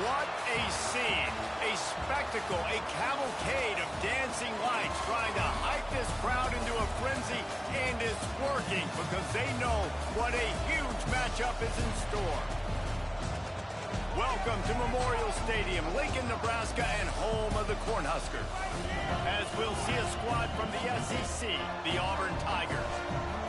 What a scene, a spectacle, a cavalcade of dancing lights trying to hype this crowd into a frenzy, and it's working because they know what a huge matchup is in store. Welcome to Memorial Stadium, Lincoln, Nebraska, and home of the Cornhuskers. As we'll see a squad from the SEC, the Auburn Tigers,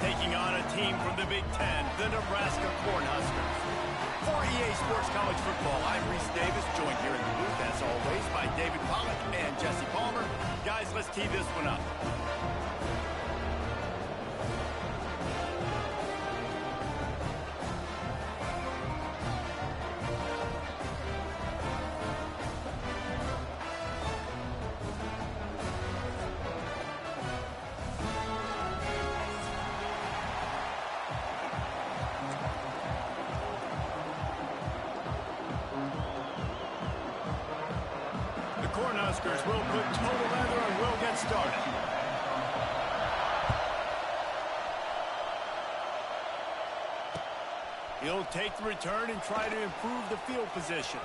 taking on a team from the Big Ten, the Nebraska Cornhuskers. For EA Sports College Football, I'm Reese Davis, joined here in the booth, as always, by David Pollack and Jesse Palmer. Guys, let's tee this one up. Cornhuskers will put total leather and will get started. He'll take the return and try to improve the field position.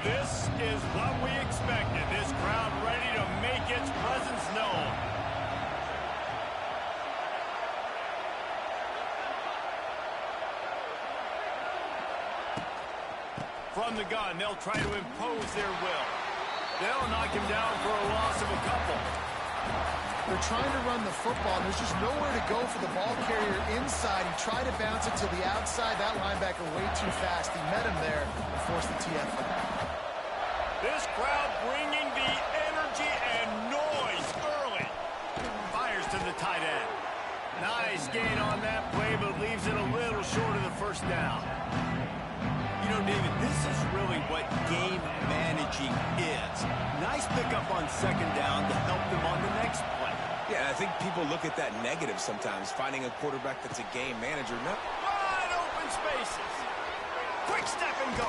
This is what we expected. This crowd ready to make its presence known. From the gun, they'll try to impose their will. They'll knock him down for a loss of a couple. They're trying to run the football, and there's just nowhere to go for the ball carrier inside. He tried to bounce it to the outside. That linebacker way too fast. He met him there and forced the TFL. This crowd bringing the energy and noise early. Fires to the tight end. Nice gain on that play, but leaves it a little short of the first down. You know, David, this is really what game managing is. Nice pickup on second down to help them on the next play. Yeah, I think people look at that negative sometimes, finding a quarterback that's a game manager. No. Wide open spaces. Quick step and go.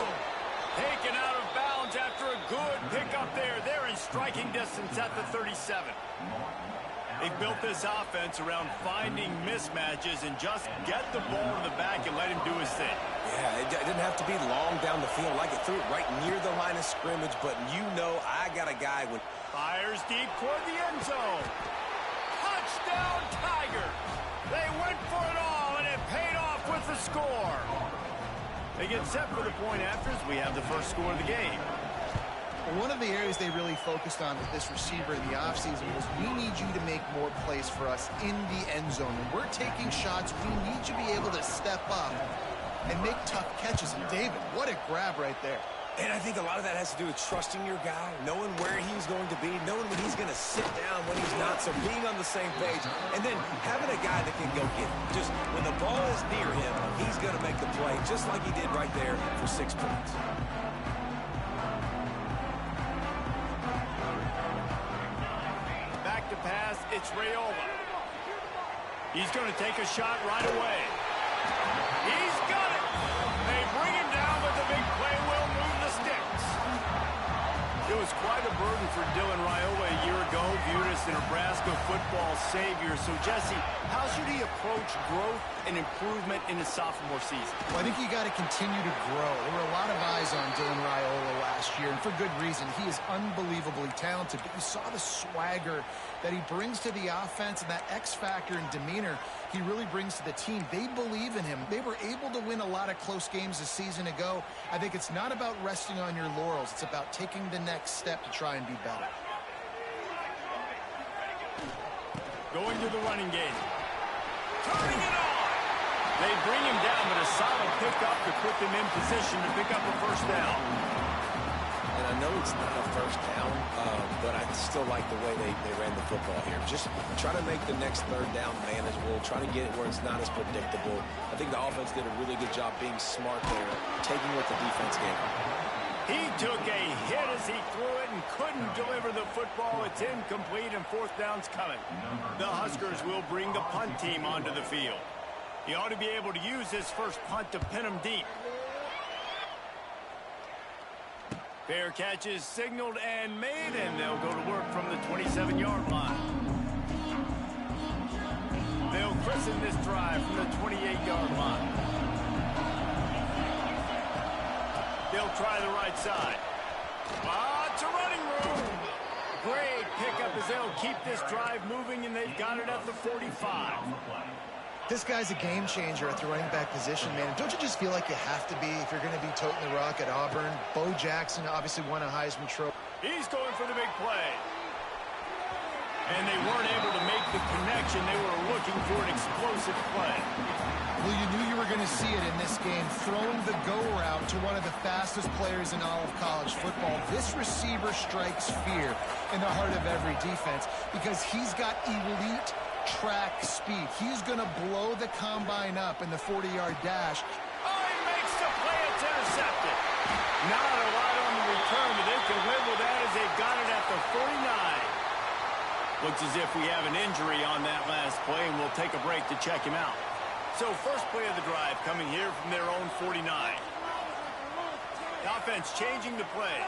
Taken out of bounds after a good pickup there. They're in striking distance at the 37. They built this offense around finding mismatches and just get the ball in the back and let him do his thing. Yeah, it didn't have to be long down the field. Like it threw it right near the line of scrimmage, but you know I got a guy when... Fires deep toward the end zone. Touchdown, Tigers. They went for it all, and it paid off with the score. They get set for the point after as we have the first score of the game. One of the areas they really focused on with this receiver in the offseason was we need you to make more plays for us in the end zone. When we're taking shots, we need you to be able to step up and make tough catches. And David, what a grab right there. And I think a lot of that has to do with trusting your guy, knowing where he's going to be, knowing when he's going to sit down, when he's not, so being on the same page, and then having a guy that can go get it. Just when the ball is near him, he's going to make the play, just like he did right there for 6 points. Back to pass, it's Raiola. He's going to take a shot right away. He's got it. They bring him down, but the big play will move the sticks. It was quite a burden for Dylan Raiola a year ago, viewed as the Nebraska football savior. So, Jesse, how should he approach growth and improvement in his sophomore season? Well, I think you got to continue to grow. There were a lot of eyes on Dylan Raiola last year, and for good reason. He is unbelievably talented, but you saw the swagger that he brings to the offense and that X factor and demeanor he really brings to the team. They believe in him. They were able to win a lot of close games a season ago. I think it's not about resting on your laurels. It's about taking the next step to try and be better. Going to the running game. Turning it on. They bring him down, but a solid pickup to put them in position to pick up a first down. And I know it's not a first down, but I still like the way they ran the football here. Just try to make the next third down manageable, try to get it where it's not as predictable. I think the offense did a really good job being smart there, taking what the defense gave him. He took a hit as he threw it and couldn't deliver the football. It's incomplete and fourth down's coming. The Huskers will bring the punt team onto the field. He ought to be able to use his first punt to pin him deep. Fair catch is signaled and made, and they'll go to work from the 27-yard line. They'll christen this drive from the 28-yard line. They'll try the right side. Lots of running room. Great pickup as they'll keep this drive moving, and they've got it at the 45. This guy's a game changer at the running back position, man. Don't you just feel like you have to be if you're going to be toting the rock at Auburn? Bo Jackson obviously won a Heisman Trophy. He's going for the big play. And they weren't able to make the connection. They were looking for an explosive play. Well, you knew you were going to see it in this game, throwing the go route to one of the fastest players in all of college football. This receiver strikes fear in the heart of every defense because he's got elite track speed. He's going to blow the combine up in the 40-yard dash. Oh, he makes the play. It's intercepted. Not a lot on the return, but they can live with that as they've got it at the 49. Looks as if we have an injury on that last play, and we'll take a break to check him out. So first play of the drive coming here from their own 49. The offense changing the play.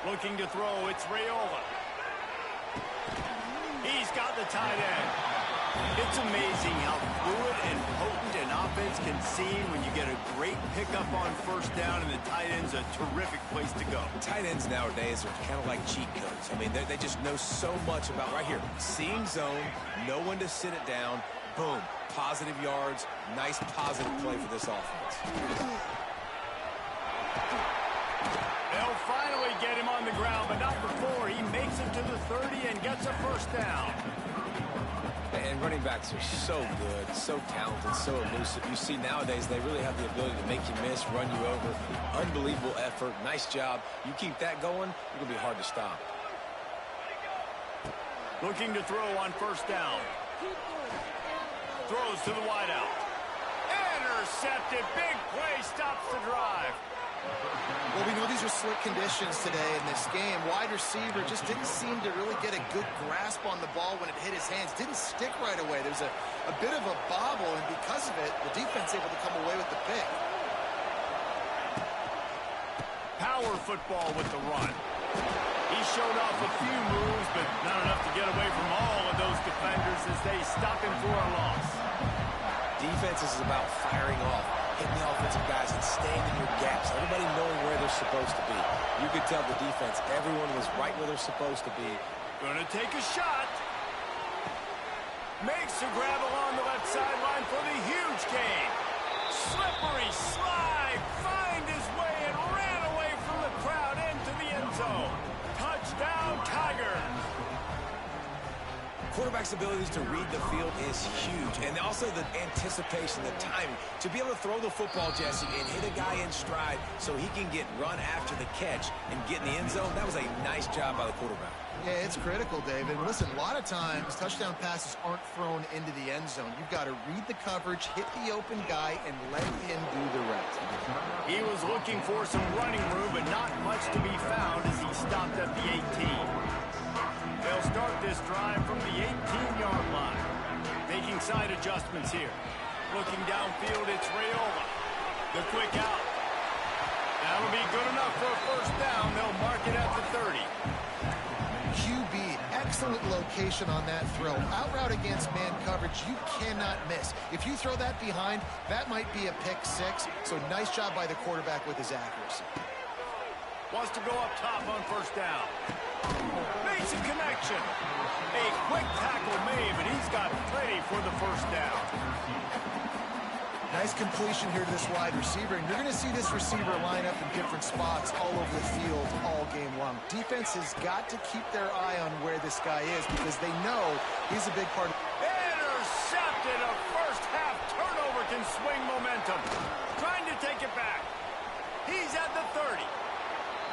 Looking to throw, it's Raiola. He's got the tight end. It's amazing how fluid and potent an offense can seem when you get a great pickup on first down, and the tight end's a terrific place to go. Tight ends nowadays are kind of like cheat codes. I mean, they just know so much about right here. Seeing zone, know when to sit it down, boom, positive yards, nice positive play for this offense. They'll finally get him on the ground, but not before. He makes it to the 30 and gets a first down. And running backs are so good, so talented, so elusive. You see nowadays they really have the ability to make you miss, run you over. Unbelievable effort. Nice job. You keep that going, it's going to be hard to stop. Looking to throw on first down. Throws to the wideout. Intercepted. Big play stops the drive. Well, we know these are slick conditions today in this game. Wide receiver just didn't seem to really get a good grasp on the ball when it hit his hands. Didn't stick right away. There's a bit of a bobble, and because of it, the defense able to come away with the pick. Power football with the run. He showed off a few moves, but not enough to get away from all of those defenders as they stop him for a loss. Defense is about firing off, hitting the offensive guys and staying in your gaps. Everybody knowing where they're supposed to be. You could tell the defense, everyone was right where they're supposed to be. Gonna take a shot. Makes a grab along the left sideline for the huge gain. Slippery slide. Find his way and ran away from the crowd into the end zone. Touchdown, Tigers. Quarterback's abilities to read the field is huge, and also the anticipation, the timing. To be able to throw the football, Jesse, and hit a guy in stride so he can get run after the catch and get in the end zone, that was a nice job by the quarterback. Yeah, it's critical, David. Listen, a lot of times touchdown passes aren't thrown into the end zone. You've got to read the coverage, hit the open guy, and let him do the rest. He was looking for some running room, but not much to be found as he stopped at the 18. They'll start this drive from the 18-yard line. Making side adjustments here. Looking downfield, it's Raiola. The quick out. That'll be good enough for a first down. They'll mark it at the 30. QB, excellent location on that throw. Out route against man coverage, you cannot miss. If you throw that behind, that might be a pick six. So nice job by the quarterback with his accuracy. Wants to go up top on first down. Makes a connection. A quick tackle made, but he's got plenty for the first down. Nice completion here to this wide receiver, and you're going to see this receiver line up in different spots all over the field all game long. Defense has got to keep their eye on where this guy is because they know he's a big part of it. Intercepted. A first half turnover can swing momentum. Trying to take it back. He's at the 30.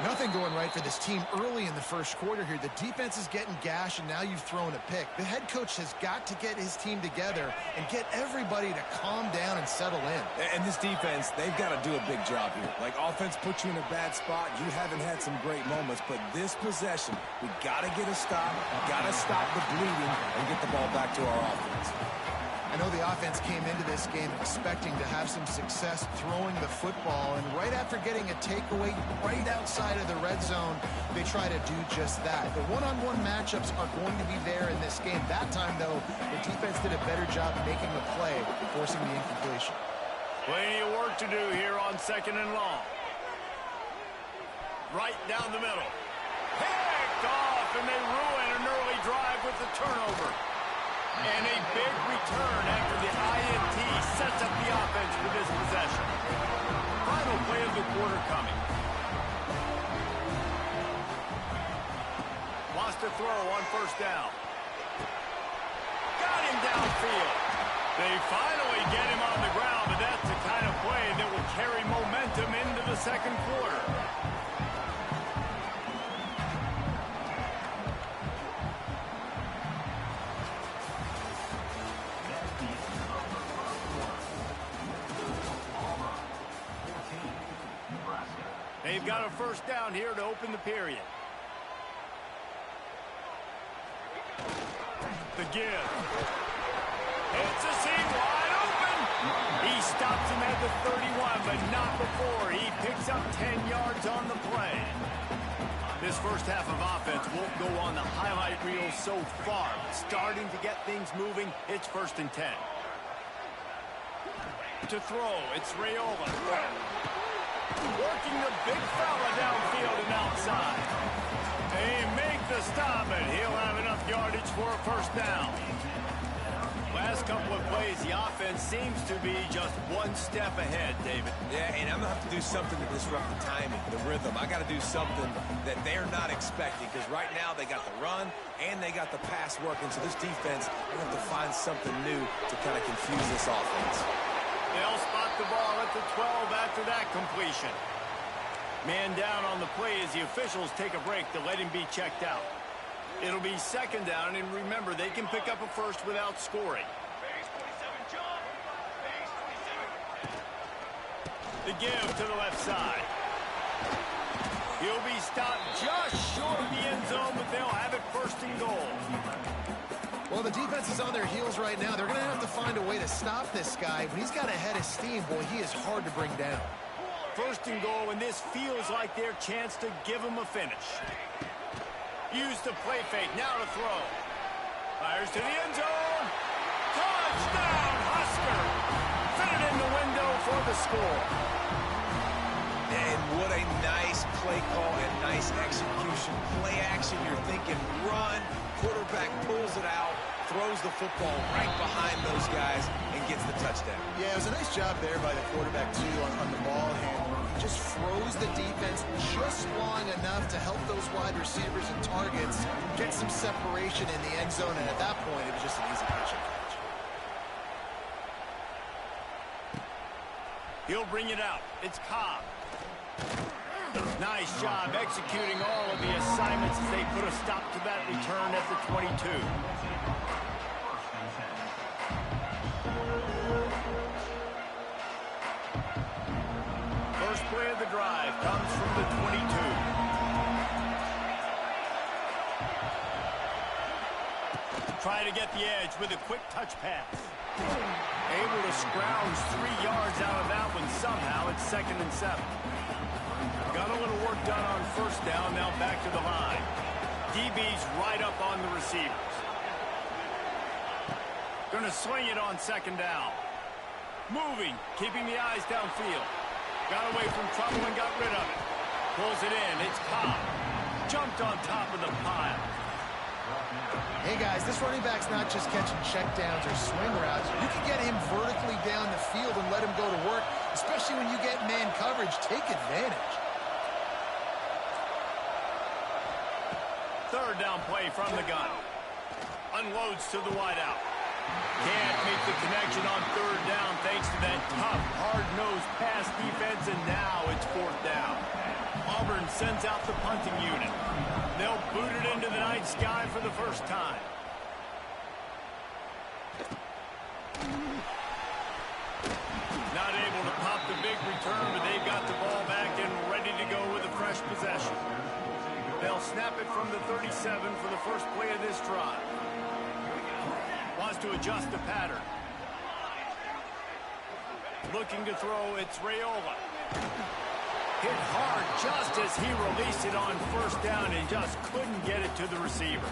Nothing going right for this team early in the first quarter here. The defense is getting gashed, and now you've thrown a pick. The head coach has got to get his team together and get everybody to calm down and settle in. And this defense, they've got to do a big job here. Like, offense puts you in a bad spot. You haven't had some great moments, but this possession, we got to get a stop, got to stop the bleeding, and get the ball back to our offense. I know the offense came into this game expecting to have some success throwing the football, and right after getting a takeaway right outside of the red zone, they try to do just that. The one-on-one matchups are going to be there in this game. That time, though, the defense did a better job making the play, forcing the incompletion. Plenty of work to do here on 2nd and long. Right down the middle. Picked off, and they ruin an early drive with the turnover. And a big return after the INT sets up the offense for this possession. Final play of the quarter coming. Wants to throw on 1st down. Got him downfield. They finally get him on the ground, but that's the kind of play that will carry momentum into the 2nd quarter. They've got a 1st down here to open the period. The give. It's a seam wide open. He stops him at the 31, but not before. He picks up 10 yards on the play. This first half of offense won't go on the highlight reel so far. Starting to get things moving. It's 1st and 10. To throw, it's Raiola. Working the big fella downfield and outside. They make the stop, and he'll have enough yardage for a 1st down. Last couple of plays, the offense seems to be just one step ahead, David. Yeah, and I'm going to have to do something to disrupt the timing, the rhythm. I got to do something that they're not expecting, because right now they got the run and they got the pass working. So this defense, they're going to have to find something new to kind of confuse this offense. They'll spot the ball at the 12 after that completion. Man down on the play as the officials take a break to let him be checked out. It'll be 2nd down, and remember, they can pick up a 1st without scoring. The give to the left side. He'll be stopped just short of the end zone, but they'll have it 1st and goal. Well, the defense is on their heels right now. They're going to have to find a way to stop this guy. When he's got a head of steam, boy, he is hard to bring down. 1st and goal, and this feels like their chance to give him a finish. Use the play fake, now to throw. Fires to the end zone. Touchdown, Husker! Fit it in the window for the score. And what a nice play call and nice execution. Play action, you're thinking run. Quarterback pulls it out, throws the football right behind those guys, and gets the touchdown. Yeah, it was a nice job there by the quarterback, too, on the ball handling. He just froze the defense just long enough to help those wide receivers and targets get some separation in the end zone, and at that point, it was just an easy catch and catch. He'll bring it out. It's Cobb. Nice job executing all of the assignments as they put a stop to that return at the 22. First play of the drive comes from the 22. Try to get the edge with a quick touch pass. Able to scrounge 3 yards out of that one somehow. It's 2nd and 7. Got a little work done on 1st down, now back to the line. DB's right up on the receivers. Going to swing it on 2nd down. Moving, keeping the eyes downfield. Got away from trouble and got rid of it. Pulls it in, it's Cobb. Jumped on top of the pile. Hey, guys, this running back's not just catching checkdowns or swing routes. You can get him vertically down the field and let him go to work, especially when you get man coverage. Take advantage. 3rd down play from the gun. Unloads to the wideout. Can't make the connection on 3rd down thanks to that tough, hard-nosed pass defense, and now it's 4th down. Auburn sends out the punting unit. They'll boot it into the night sky for the first time. Not able to pop the big return, but they've got the ball back and ready to go with a fresh possession. They'll snap it from the 37 for the first play of this drive. Wants to adjust the pattern. Looking to throw, it's Raiola. Hit hard just as he released it on first down and just couldn't get it to the receiver.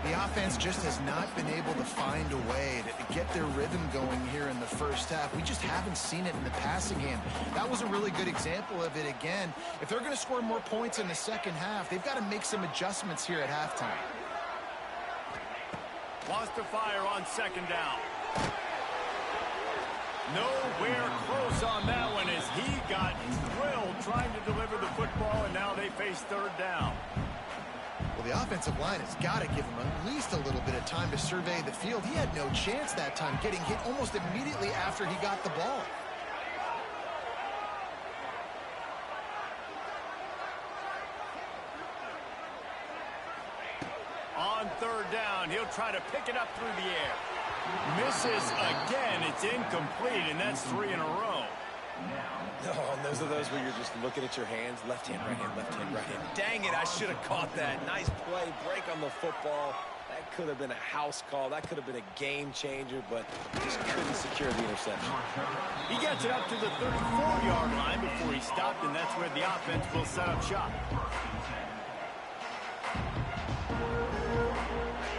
The offense just has not been able to find a way to get their rhythm going here in the first half. We just haven't seen it in the passing game. That was a really good example of it again. If they're going to score more points in the second half, they've got to make some adjustments here at halftime. Wants to fire on second down. Nowhere close on that one as he got drilled trying to deliver the football, and now they face third down. Well, the offensive line has got to give him at least a little bit of time to survey the field. He had no chance that time, getting hit almost immediately after he got the ball. On third down, he'll try to pick it up through the air. Misses again. It's incomplete, and that's 3 in a row. Oh, and those are those where you're just looking at your hands. Left hand, right hand, left hand, right hand. Dang it, I should have caught that. Nice play, break on the football. That could have been a house call. That could have been a game changer, but just couldn't secure the interception. He gets it up to the 34-yard line before he stopped, and that's where the offense will set up shop.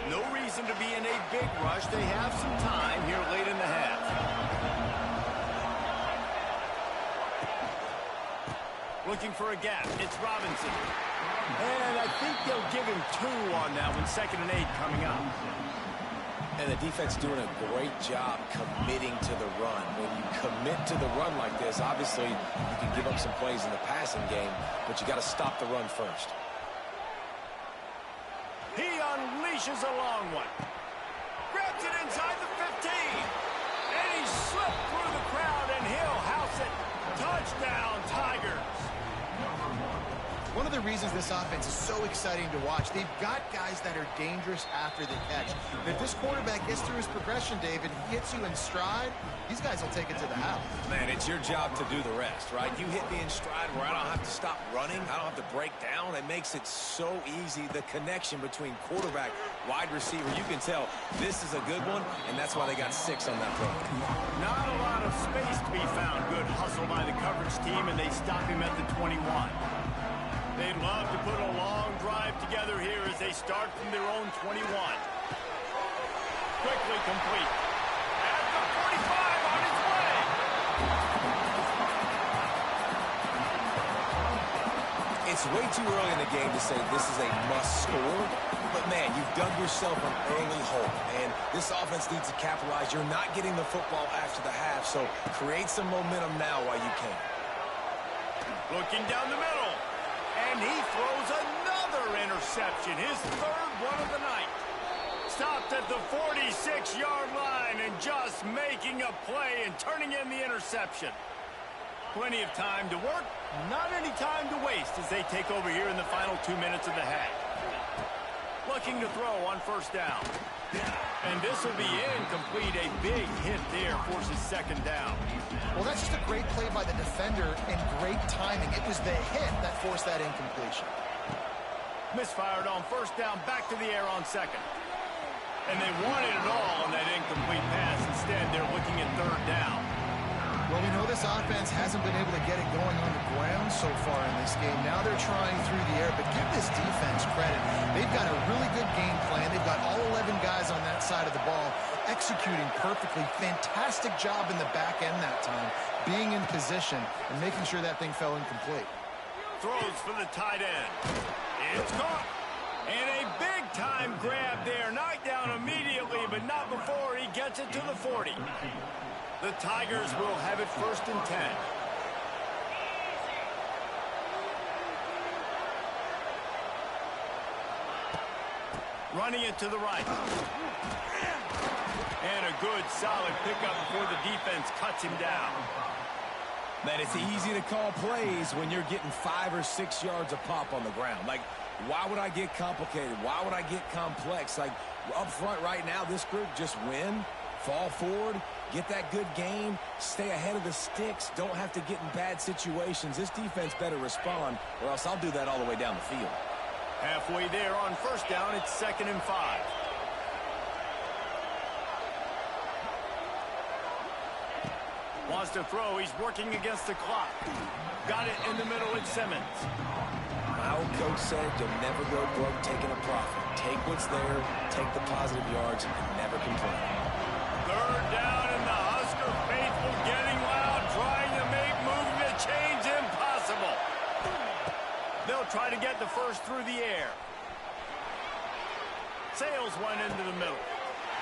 No reason to be in a big rush. They have some time here late in the half. Looking for a gap. It's Robinson. And I think they'll give him 2 on that one. 2nd and 8 coming up. And the defense doing a great job committing to the run. When you commit to the run like this, obviously you can give up some plays in the passing game, but you got to stop the run first. He unleashes a long one. Grabs it inside the 15. And he slipped through the crowd, and he'll house it. Touchdown, Tigers. One of the reasons this offense is so exciting to watch, they've got guys that are dangerous after the catch. And if this quarterback gets through his progression, David, he hits you in stride, these guys will take it to the house. Man, it's your job to do the rest, right? You hit me in stride where I don't have to stop running. I don't have to break down. It makes it so easy. The connection between quarterback, wide receiver, you can tell this is a good one, and that's why they got 6 on that play. Not a lot of space to be found. Good hustle by the coverage team, and they stop him at the 21. They'd love to put a long drive together here as they start from their own 21. Quickly complete. At the 45 on its way. It's way too early in the game to say this is a must score, but man, you've dug yourself an early hole, and this offense needs to capitalize. You're not getting the football after the half, so create some momentum now while you can. Looking down the middle. And he throws another interception, his 3rd one of the night. Stopped at the 46-yard line and just making a play and turning in the interception. Plenty of time to work, not any time to waste as they take over here in the final 2 minutes of the half. Looking to throw on first down. And this will be incomplete. A big hit there forces 2nd down. Well, that's just a great play by the defender and great timing. It was the hit that forced that incompletion. Misfired on first down, back to the air on 2nd. And they wanted it all on that incomplete pass. Instead, they're looking at 3rd down. Well, we know this offense hasn't been able to get it going on the ground so far in this game. Now they're trying through the air, but give this defense credit. They've got a really good game plan. They've got all 11 guys on that side of the ball executing perfectly. Fantastic job in the back end that time, being in position and making sure that thing fell incomplete. Throws for the tight end. It's caught. And a big-time grab there. Knocked down immediately, but not before he gets it to the 40. The Tigers will have it 1st and 10. Running it to the right. And a good, solid pickup before the defense cuts him down. Man, it's easy to call plays when you're getting 5 or 6 yards a pop on the ground. Like, why would I get complicated? Why would I get complex? Like, up front right now, this group just win, fall forward, get that good game, stay ahead of the sticks, don't have to get in bad situations. This defense better respond, or else I'll do that all the way down the field. Halfway there on first down, it's 2nd and 5. Wants to throw. He's working against the clock. Got it in the middle with Simmons. My old coach said you'll never go broke taking a profit. Take what's there, take the positive yards, and never complain. Third down, and the Husker faithful getting loud, trying to make moving the chains impossible. They'll try to get the first through the air. Sails one into the middle.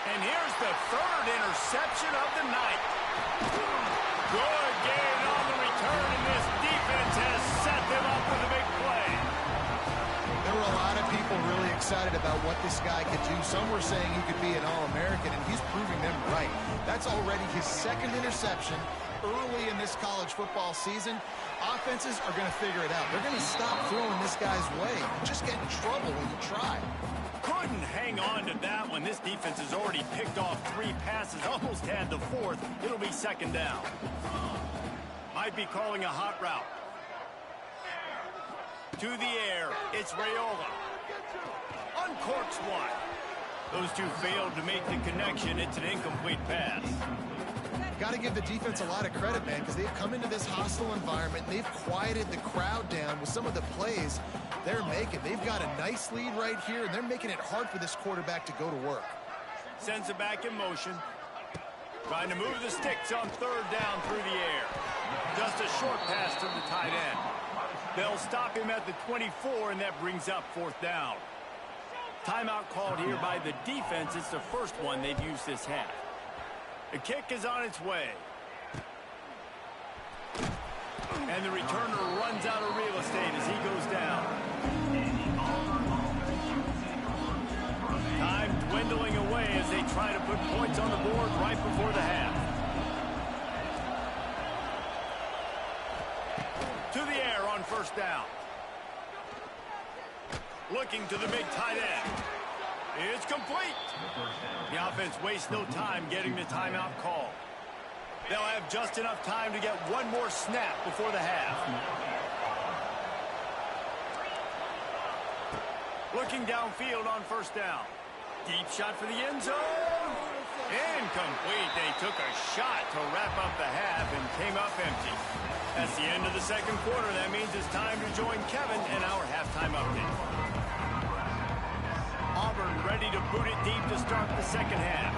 And here's the third interception of the night. Good gain on the return, and this defense has set them up with a big play. There were a lot of people really excited about what this guy could do. Some were saying he could be an All-American, and he's proving them right. That's already his second interception early in this college football season. Offenses are going to figure it out. They're going to stop throwing this guy's way. You just get in trouble when you try. Couldn't hang on to that one. This defense has already picked off 3 passes, almost had the 4th. It'll be second down. Might be calling a hot route. To the air, it's Raiola. Uncorks one. Those two failed to make the connection. It's an incomplete pass. Got to give the defense a lot of credit, man, because they've come into this hostile environment, and they've quieted the crowd down with some of the plays they're making. They've got a nice lead right here, and they're making it hard for this quarterback to go to work. Sends it back in motion. Trying to move the sticks on third down through the air. Just a short pass to the tight end. They'll stop him at the 24, and that brings up 4th down. Timeout called here by the defense. It's the first one they've used this half. The kick is on its way. And the returner runs out of real estate as he goes down. Time dwindling away as they try to put points on the board right before the half. To the air on first down. Looking to the big tight end. It's complete. The offense wastes no time getting the timeout call. They'll have just enough time to get one more snap before the half. Looking downfield on first down. Deep shot for the end zone. Incomplete. They took a shot to wrap up the half and came up empty. That's the end of the second quarter. That means it's time to join Kevin in our halftime update. Auburn ready to boot it deep to start the second half.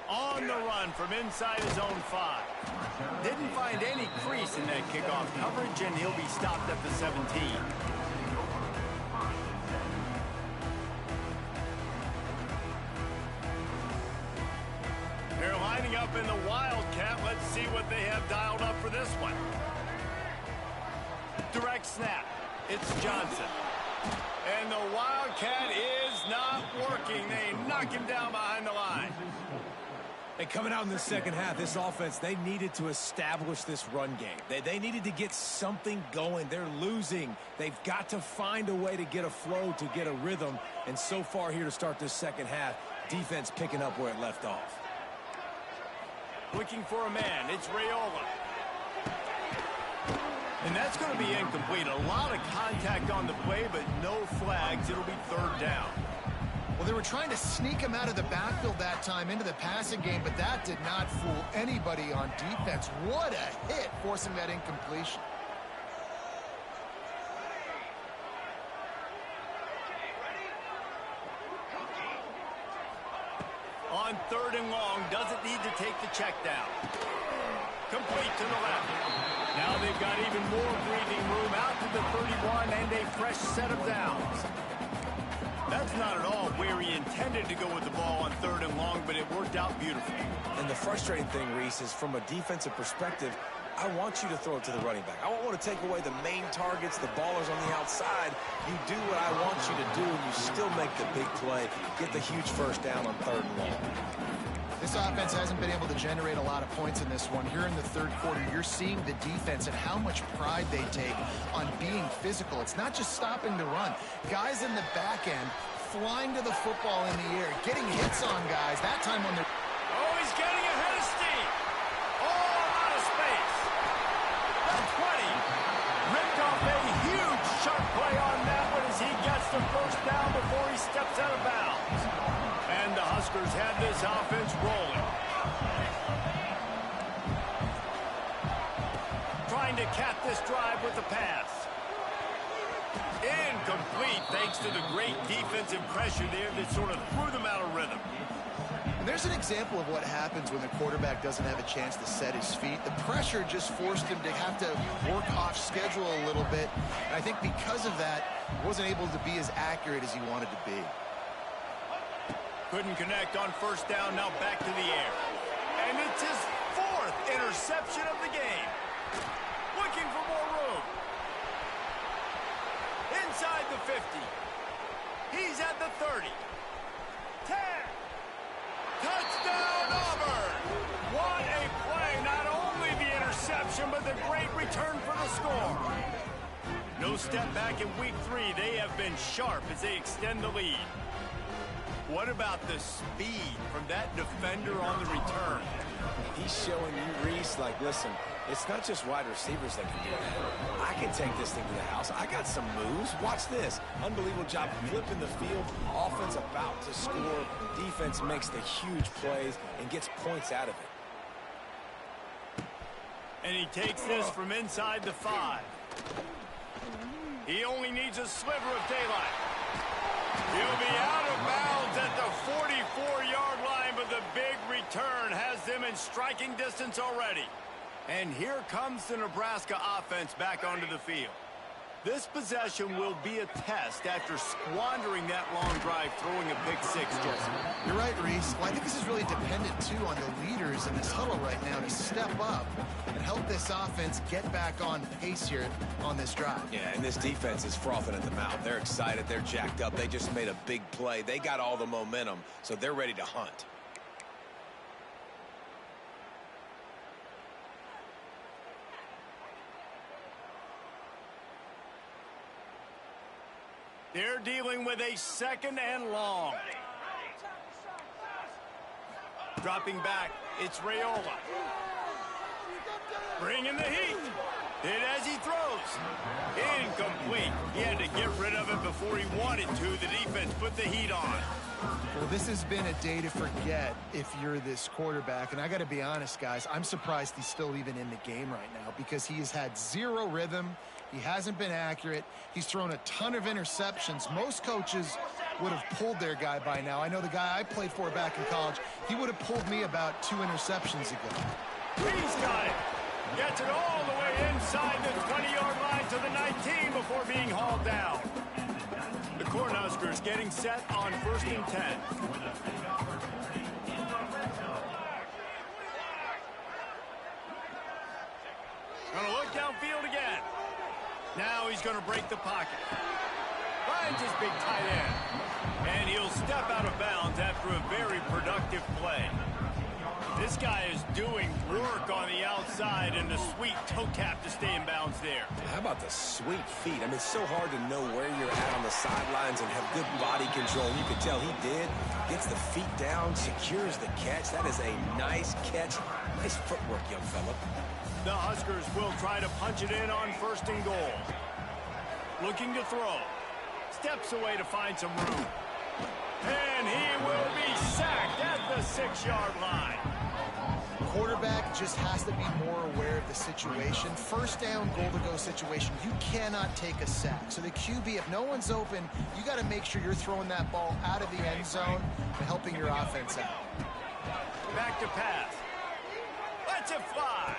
On the run from inside his own 5. Didn't find any crease in that kickoff coverage, and he'll be stopped at the 17. They're lining up in the Wildcat. Let's see what they have dialed up for this one. Direct snap. It's Johnson. And the Wildcat is not working. They knock him down behind the line. And coming out in the second half, this offense, they needed to establish this run game. They needed to get something going. They're losing. They've got to find a way to get a flow, to get a rhythm. And so far here to start this second half, defense picking up where it left off. Looking for a man. It's Raiola. And that's going to be incomplete. A lot of contact on the play, but no flags. It'll be third down. Well, they were trying to sneak him out of the backfield that time into the passing game, but that did not fool anybody on defense. What a hit, forcing that incompletion. On third and long, doesn't need to take the check down. Complete to the left. Now they've got even more breathing room out to the 31 and a fresh set of downs. That's not at all where he intended to go with the ball on third and long, but it worked out beautifully. And the frustrating thing, Reese, is from a defensive perspective, I want you to throw it to the running back. I don't want to take away the main targets, the ballers on the outside. You do what I want you to do, and you still make the big play, get the huge first down on third and long. This offense hasn't been able to generate a lot of points in this one. Here in the third quarter, you're seeing the defense and how much pride they take on being physical. It's not just stopping the run. Guys in the back end flying to the football in the air, getting hits on guys. That time on the... Oh, he's getting ahead of steam. Oh, out of space. The 20 ripped off a huge sharp play on that one as he gets the first down before he steps out of bounds. And the Huskers have this offense rolling. Trying to cap this drive with the pass. Incomplete thanks to the great defensive pressure there that sort of threw them out of rhythm. And there's an example of what happens when the quarterback doesn't have a chance to set his feet. The pressure just forced him to have to work off schedule a little bit. And I think because of that, he wasn't able to be as accurate as he wanted to be. Couldn't connect on first down, now back to the air. And it's his 4th interception of the game. Looking for more room. Inside the 50. He's at the 30. 10. Touchdown, Auburn! What a play. Not only the interception, but the great return for the score. No step back in week 3. They have been sharp as they extend the lead. What about the speed from that defender on the return? He's showing you, Reese, like, listen, it's not just wide receivers that can do that. I can take this thing to the house. I got some moves. Watch this. Unbelievable job flipping the field. Offense about to score. Defense makes the huge plays and gets points out of it. And he takes this from inside the 5. He only needs a sliver of daylight. He'll be out of bounds at the 44-yard line, but the big return has them in striking distance already. And here comes the Nebraska offense back onto the field. This possession will be a test after squandering that long drive, throwing a pick-6, Jesse. You're right, Reese. Well, I think this is really dependent, too, on the leaders in this huddle right now to step up and help this offense get back on pace here on this drive. Yeah, and this defense is frothing at the mouth. They're excited. They're jacked up. They just made a big play. They got all the momentum, so they're ready to hunt. They're dealing with a 2nd and long. Dropping back, it's Raiola. Bringing the heat. Hit as he throws. Incomplete. He had to get rid of it before he wanted to. The defense put the heat on. Well, this has been a day to forget if you're this quarterback. And I got to be honest, guys, I'm surprised he's still even in the game right now because he has had 0 rhythm. He hasn't been accurate. He's thrown a ton of interceptions. Most coaches would have pulled their guy by now. I know the guy I played for back in college, he would have pulled me about 2 interceptions ago. He's got it. Gets it all the way inside the 20-yard line to the 19 before being hauled down. The Cornhuskers getting set on 1st and 10. Gonna look downfield again. Now he's going to break the pocket. Finds his big tight end. And he'll step out of bounds after a very productive play. This guy is doing work on the outside and the sweet toe tap to stay in bounds there. How about the sweet feet? I mean, it's so hard to know where you're at on the sidelines and have good body control. You can tell he did. Gets the feet down, secures the catch. That is a nice catch. Nice footwork, young fella. The Huskers will try to punch it in on 1st and goal. Looking to throw. Steps away to find some room. And he will be sacked at the 6-yard line. Quarterback just has to be more aware of the situation. 1st down, goal-to-go situation. You cannot take a sack. So the QB, if no one's open, you got to make sure you're throwing that ball out of the end zone and helping your offense out. Back to pass. Lets it fly.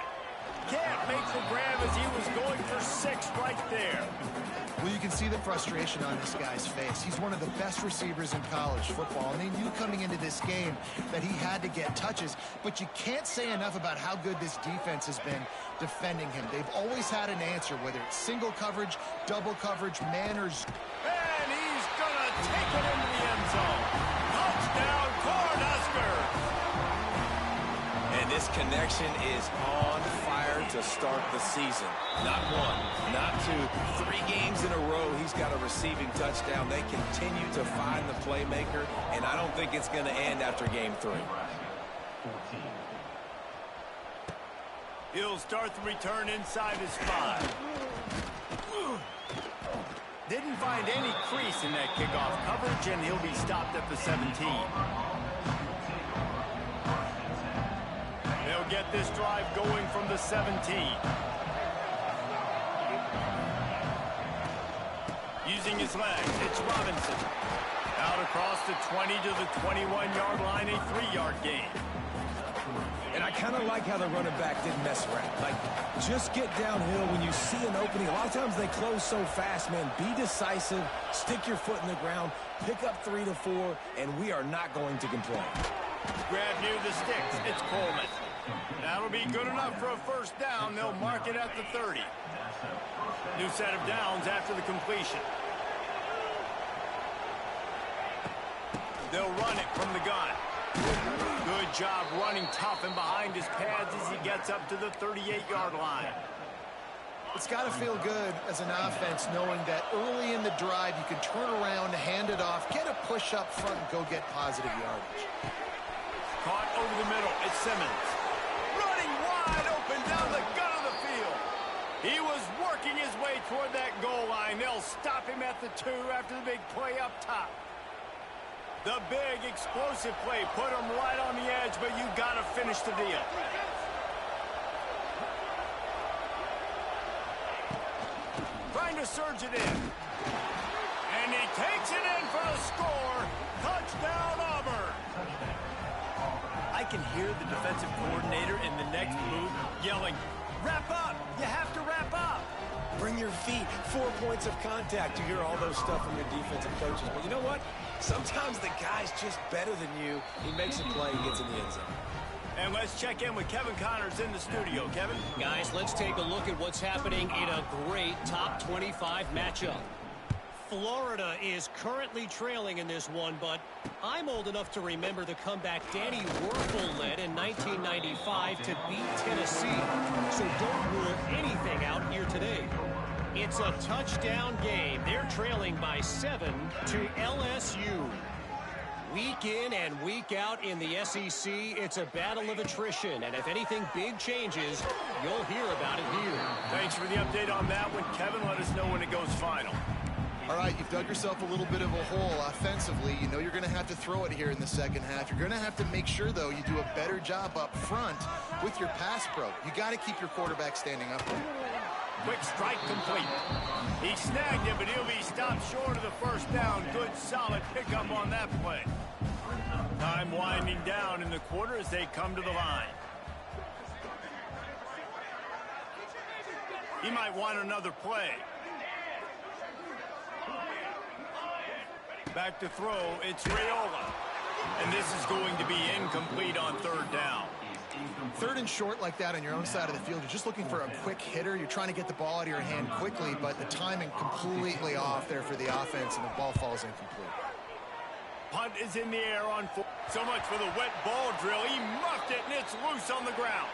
Can't make the grab as he was going for 6 right there. Well, you can see the frustration on this guy's face. He's one of the best receivers in college football, and they knew coming into this game that he had to get touches, but you can't say enough about how good this defense has been defending him. They've always had an answer, whether it's single coverage, double coverage, man, or... And he's going to take it into the end zone. Touchdown, Cornhuskers! And this connection is on fire to start the season. Not 1, not 2, 3 games in a row he's got a receiving touchdown. They continue to find the playmaker, and I don't think it's going to end after game 3. He'll start the return inside his 5. Didn't find any crease in that kickoff coverage, and he'll be stopped at the 17. They'll get this drive going from the 17. Using his legs, it's Robinson. Out across the 20 to the 21-yard line, a 3-yard gain. And I kind of like how the running back didn't mess around. Like, just get downhill when you see an opening. A lot of times they close so fast, man. Be decisive, stick your foot in the ground, pick up 3 to 4, and we are not going to complain. Grab near the sticks. It's Coleman. That'll be good enough for a first down. They'll mark it at the 30. New set of downs after the completion. They'll run it from the gun. Good job running tough and behind his pads as he gets up to the 38-yard line. It's got to feel good as an offense knowing that early in the drive you can turn around, hand it off, get a push up front, and go get positive yardage. Caught over the middle. It's Simmons. Running wide open down the gut of the field. He was working his way toward that goal line. They'll stop him at the 2 after the big play up top. The big explosive play put him right on the edge, but you got to finish the deal. Trying to surge it in. And he takes it in for the score. Touchdown, Auburn. I can hear the defensive coordinator in the next move yelling, "Wrap up! You have to wrap up!" Bring your feet, 4 points of contact. You hear all those stuff from your defensive coaches. But you know what? Sometimes the guy's just better than you. He makes a play, he gets in the end zone. And let's check in with Kevin Connors in the studio. Kevin? Guys, let's take a look at what's happening in a great top 25 matchup. Florida is currently trailing in this one, but I'm old enough to remember the comeback Danny Werfel led in 1995 to beat Tennessee. So don't rule anything out here today. It's a touchdown game. They're trailing by 7 to LSU. Week in and week out in the SEC, it's a battle of attrition. And if anything big changes, you'll hear about it here. Thanks for the update on that one, Kevin. Let us know when it goes final. All right, you've dug yourself a little bit of a hole offensively. You know you're going to have to throw it here in the second half. You're going to have to make sure, though, you do a better job up front with your pass pro. You got to keep your quarterback standing up there. Quick strike complete. He snagged it, but he'll be stopped short of the first down. Good, solid pickup on that play. Time winding down in the quarter as they come to the line. He might want another play. Back to throw, it's Raiola. And this is going to be incomplete on third down. Third and short like that on your own side of the field, you're just looking for a quick hitter. You're trying to get the ball out of your hand quickly, but the timing completely off there for the offense, and the ball falls incomplete. Punt is in the air on 4. So much for the wet ball drill. He muffed it, and it's loose on the ground.